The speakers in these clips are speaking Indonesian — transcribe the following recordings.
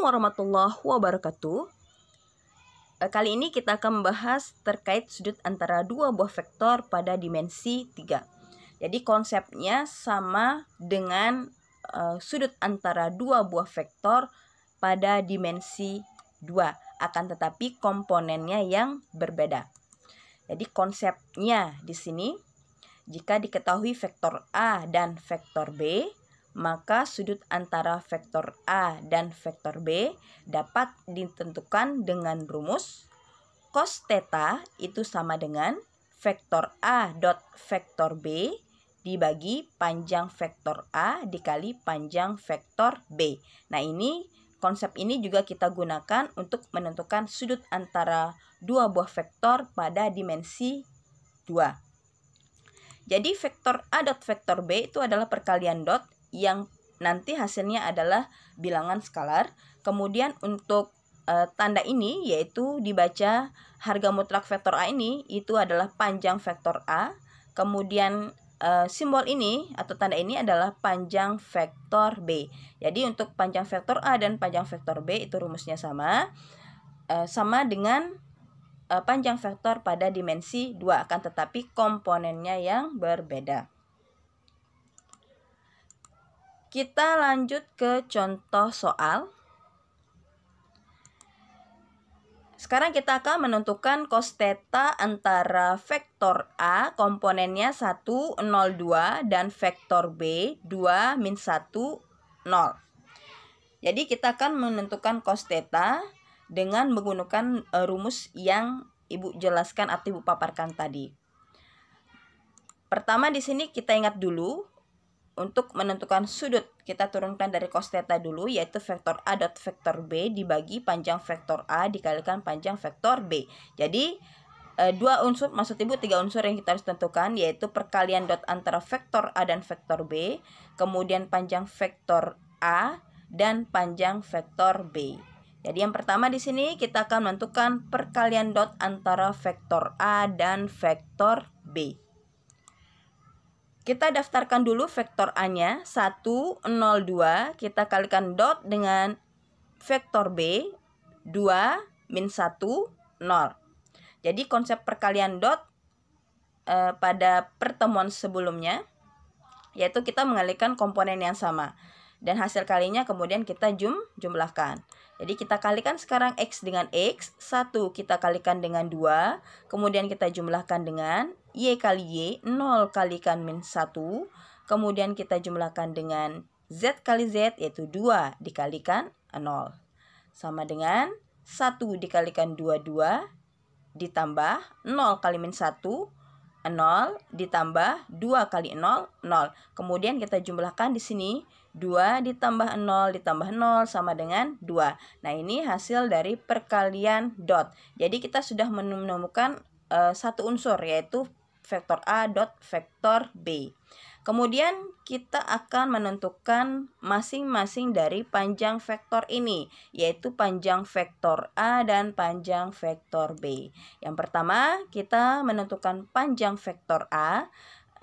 warahmatullahi wabarakatuh. Kali ini kita akan membahas terkait sudut antara dua buah vektor pada dimensi 3. Jadi konsepnya sama dengan sudut antara dua buah vektor pada dimensi 2, akan tetapi komponennya yang berbeda. Jadi konsepnya di sini, jika diketahui vektor A dan vektor B, maka sudut antara vektor A dan vektor B dapat ditentukan dengan rumus cos theta itu sama dengan vektor A dot vektor B dibagi panjang vektor A dikali panjang vektor B. Nah, konsep ini juga kita gunakan untuk menentukan sudut antara dua buah vektor pada dimensi 2. Jadi vektor A dot vektor B itu adalah perkalian dot yang nanti hasilnya adalah bilangan skalar. Kemudian untuk tanda ini yaitu dibaca harga mutlak vektor A ini itu adalah panjang vektor A. Kemudian simbol ini atau tanda ini adalah panjang vektor B. Jadi untuk panjang vektor A dan panjang vektor B itu rumusnya sama dengan panjang vektor pada dimensi 2, akan tetapi komponennya yang berbeda. Kita lanjut ke contoh soal. Sekarang kita akan menentukan cos theta antara vektor A komponennya 1, 0, 2 dan vektor B 2, min 1, 0. Jadi kita akan menentukan cos theta dengan menggunakan rumus yang Ibu jelaskan atau Ibu paparkan tadi. Pertama di sini kita ingat dulu untuk menentukan sudut, kita turunkan dari cos theta dulu, yaitu vektor A dot vektor B dibagi panjang vektor A dikalikan panjang vektor B. Jadi dua unsur, maksud Ibu 3 unsur yang kita harus tentukan, yaitu perkalian dot antara vektor A dan vektor B, kemudian panjang vektor A dan panjang vektor B. Jadi yang pertama di sini kita akan menentukan perkalian dot antara vektor A dan vektor B. Kita daftarkan dulu vektor A-nya 1, 0, 2. Kita kalikan dot dengan vektor B 2, min 1, 0. Jadi konsep perkalian dot pada pertemuan sebelumnya yaitu kita mengalihkan komponen yang sama. Dan hasil kalinya kemudian kita jumlahkan. Jadi kita kalikan sekarang X dengan X. 1 kita kalikan dengan 2. Kemudian kita jumlahkan dengan Y kali Y. 0 kalikan min 1. Kemudian kita jumlahkan dengan Z kali Z, yaitu 2 dikalikan 0. Sama dengan 1 dikalikan 2, 2. Ditambah 0 kali min 1. 0 ditambah 2 kali 0, 0. Kemudian kita jumlahkan di sini 2 ditambah 0 ditambah 0 sama dengan 2. Nah, ini hasil dari perkalian dot. Jadi kita sudah menemukan satu unsur, yaitu vektor A dot vektor B. Kemudian kita akan menentukan masing-masing dari panjang vektor ini, yaitu panjang vektor A dan panjang vektor B. Yang pertama, kita menentukan panjang vektor A.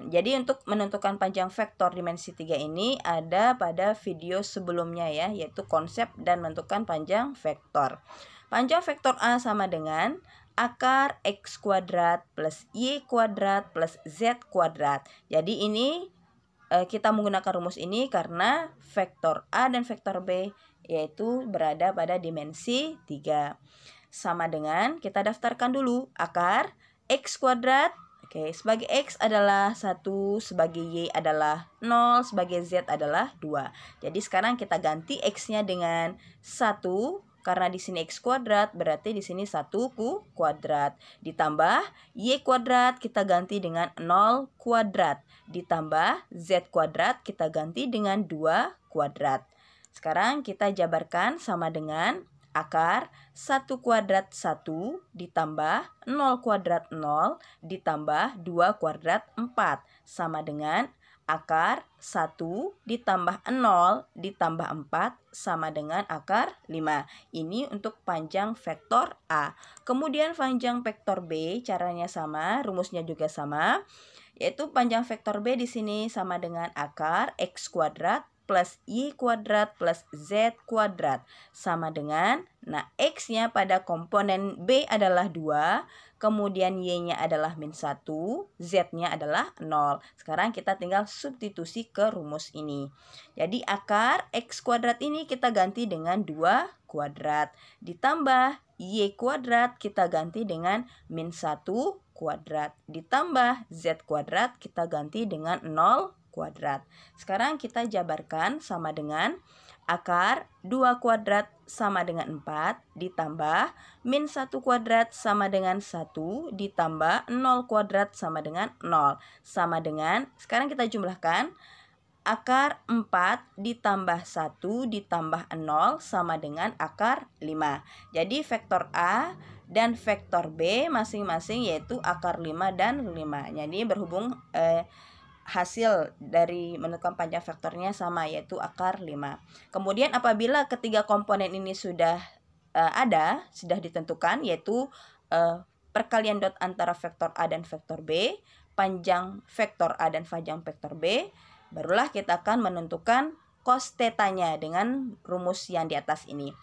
Jadi untuk menentukan panjang vektor dimensi 3 ini ada pada video sebelumnya ya, yaitu konsep dan menentukan panjang vektor. Panjang vektor A sama dengan akar X kuadrat plus Y kuadrat plus Z kuadrat. Jadi ini kita menggunakan rumus ini karena vektor A dan vektor B yaitu berada pada dimensi 3. Sama dengan kita daftarkan dulu akar X kuadrat. Oke, sebagai X adalah 1, sebagai Y adalah 0, sebagai Z adalah 2. Jadi sekarang kita ganti X-nya dengan 1, karena di sini X kuadrat, berarti di sini 1 kuadrat. Ditambah Y kuadrat, kita ganti dengan 0 kuadrat. Ditambah Z kuadrat, kita ganti dengan 2 kuadrat. Sekarang kita jabarkan sama dengan akar 1 kuadrat 1 ditambah 0 kuadrat 0 ditambah 2 kuadrat 4 sama dengan akar 1 ditambah 0 ditambah 4 sama dengan akar 5. Ini untuk panjang vektor A. Kemudian panjang vektor B caranya sama, rumusnya juga sama. Yaitu panjang vektor B di sini sama dengan akar X kuadrat plus Y kuadrat plus Z kuadrat sama dengan, nah X-nya pada komponen B adalah 2, kemudian Y-nya adalah min 1, Z-nya adalah 0. Sekarang kita tinggal substitusi ke rumus ini. Jadi akar X kuadrat ini kita ganti dengan 2 kuadrat, ditambah Y kuadrat kita ganti dengan min 1 kuadrat, ditambah Z kuadrat kita ganti dengan 0 kuadrat. Sekarang kita jabarkan sama dengan akar 2 kuadrat sama dengan 4 ditambah min 1 kuadrat sama dengan 1 ditambah 0 kuadrat sama dengan 0 sama dengan, sekarang kita jumlahkan, akar 4 ditambah 1 ditambah 0 sama dengan akar 5. Jadi vektor A dan vektor B masing-masing yaitu akar 5 dan 5. Jadi berhubung hasil dari menentukan panjang vektornya sama yaitu akar 5. Kemudian apabila ketiga komponen ini sudah sudah ditentukan yaitu perkalian dot antara vektor A dan vektor B, panjang vektor A dan panjang vektor B, barulah kita akan menentukan cos θ-nya dengan rumus yang di atas ini.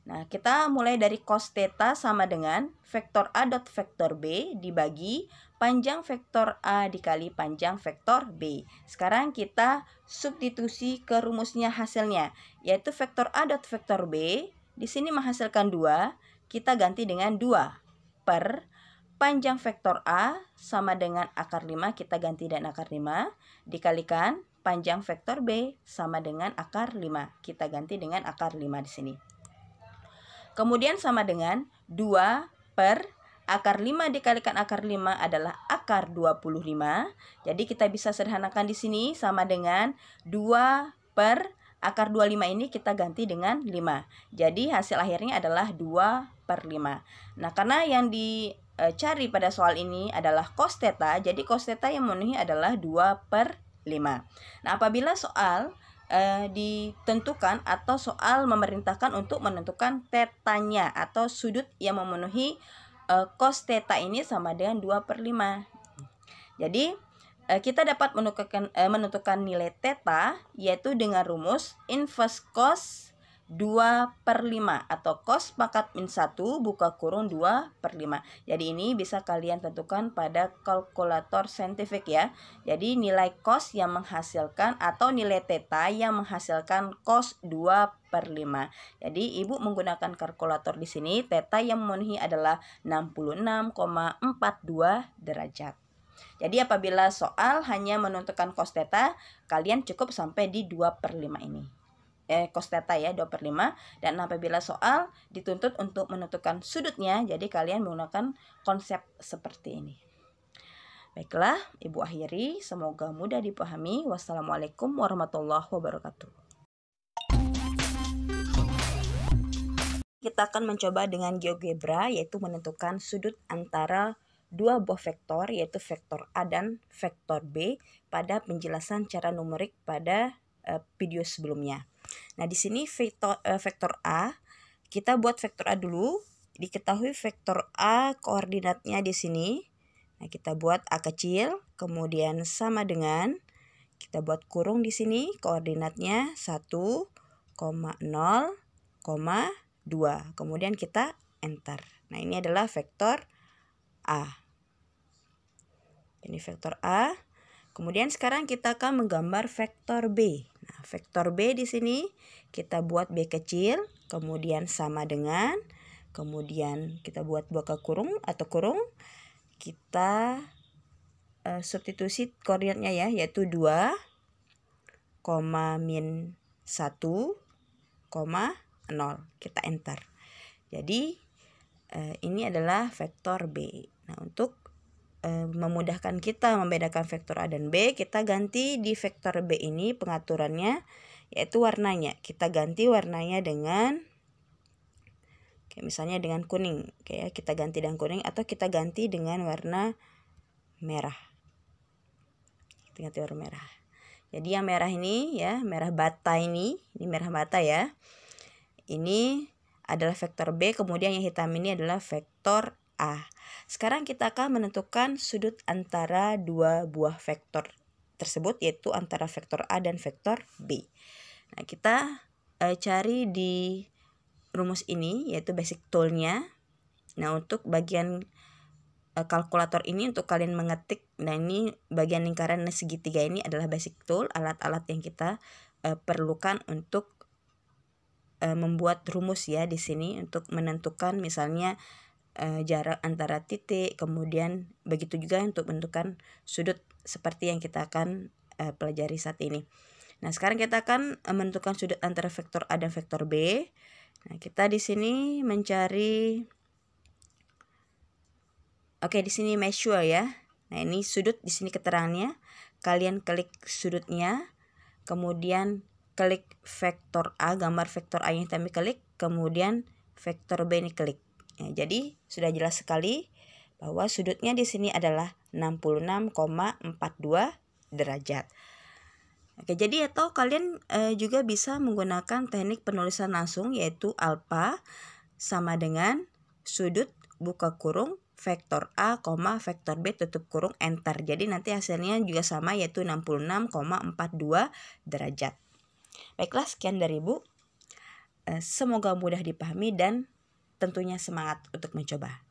Nah, kita mulai dari cos θ sama dengan vektor A dot vektor B dibagi panjang vektor A dikali panjang vektor B. Sekarang kita substitusi ke rumusnya hasilnya, yaitu vektor A dot vektor B di sini menghasilkan 2, kita ganti dengan 2 per panjang vektor A sama dengan akar 5, kita ganti dengan akar 5, dikalikan panjang vektor B sama dengan akar 5, kita ganti dengan akar 5 di sini. Kemudian sama dengan 2 per akar 5 dikalikan akar 5 adalah akar 25. Jadi kita bisa sederhanakan di sini sama dengan 2 per akar 25 ini kita ganti dengan 5. Jadi hasil akhirnya adalah 2 per 5. Nah, karena yang dicari pada soal ini adalah cos θ, jadi cos θ yang memenuhi adalah 2 per 5. Nah, apabila soal ditentukan atau soal memerintahkan untuk menentukan θ-nya atau sudut yang memenuhi cos θ ini sama dengan 2 per 5. Jadi kita dapat menentukan nilai θ yaitu dengan rumus inverse cos 2 per 5 atau cos pangkat min 1 buka kurung 2 per 5. Jadi ini bisa kalian tentukan pada kalkulator saintifik ya. Jadi nilai cos yang menghasilkan atau nilai θ yang menghasilkan cos 2 per 5. Jadi ibu menggunakan kalkulator di sini, θ yang memenuhi adalah 66,42 derajat. Jadi apabila soal hanya menentukan cos θ, kalian cukup sampai di 2 per 5 ini. Cos θ ya 2 per 5. Dan apabila soal dituntut untuk menentukan sudutnya, jadi kalian menggunakan konsep seperti ini. Baiklah, ibu akhiri. Semoga mudah dipahami. Wassalamualaikum warahmatullahi wabarakatuh. Kita akan mencoba dengan GeoGebra, yaitu menentukan sudut antara dua buah vektor, yaitu vektor A dan vektor B pada penjelasan cara numerik pada video sebelumnya. Nah, di sini vektor A, kita buat vektor A dulu. Diketahui vektor A koordinatnya di sini. Nah, kita buat A kecil, kemudian sama dengan, kita buat kurung di sini, koordinatnya 1, 0, 2. Kemudian kita enter. Nah, ini adalah vektor A. Ini vektor A. Kemudian sekarang kita akan menggambar vektor B. Nah, vektor B di sini kita buat B kecil, kemudian sama dengan, kemudian kita buat buka kurung atau kurung. Kita substitusi koordinatnya ya, yaitu 2, min 1, 0. Kita enter. Jadi ini adalah vektor B. Nah, untuk memudahkan kita membedakan vektor A dan B, kita ganti di vektor B ini pengaturannya, yaitu warnanya. Kita ganti warnanya dengan, misalnya dengan kuning. Kita ganti dengan kuning atau kita ganti dengan warna merah. Kita ganti warna merah. Jadi yang merah ini ya, merah bata ini merah bata ya. Ini adalah vektor B, kemudian yang hitam ini adalah vektor A. Sekarang kita akan menentukan sudut antara dua buah vektor tersebut, yaitu antara vektor A dan vektor B. Nah, kita cari di rumus ini, yaitu basic tool-nya. Nah, untuk bagian kalkulator ini untuk kalian mengetik, nah ini bagian lingkaran segitiga ini adalah basic tool, alat-alat yang kita perlukan untuk membuat rumus ya di sini untuk menentukan misalnya jarak antara titik, kemudian begitu juga untuk menentukan sudut seperti yang kita akan pelajari saat ini. Nah, sekarang kita akan menentukan sudut antara vektor A dan vektor B. Nah, kita di sini mencari di sini measure ya. Nah, ini sudut, di sini keterangannya. Kalian klik sudutnya, kemudian klik vektor A, gambar vektor A yang kami klik, kemudian vektor B ini klik. Ya, jadi sudah jelas sekali bahwa sudutnya di sini adalah 66,42 derajat. Oke, jadi atau kalian juga bisa menggunakan teknik penulisan langsung, yaitu alfa sama dengan sudut buka kurung vektor A, vektor B tutup kurung enter. Jadi nanti hasilnya juga sama, yaitu 66,42 derajat. Baiklah, sekian dari Ibu. Semoga mudah dipahami dan tentunya semangat untuk mencoba.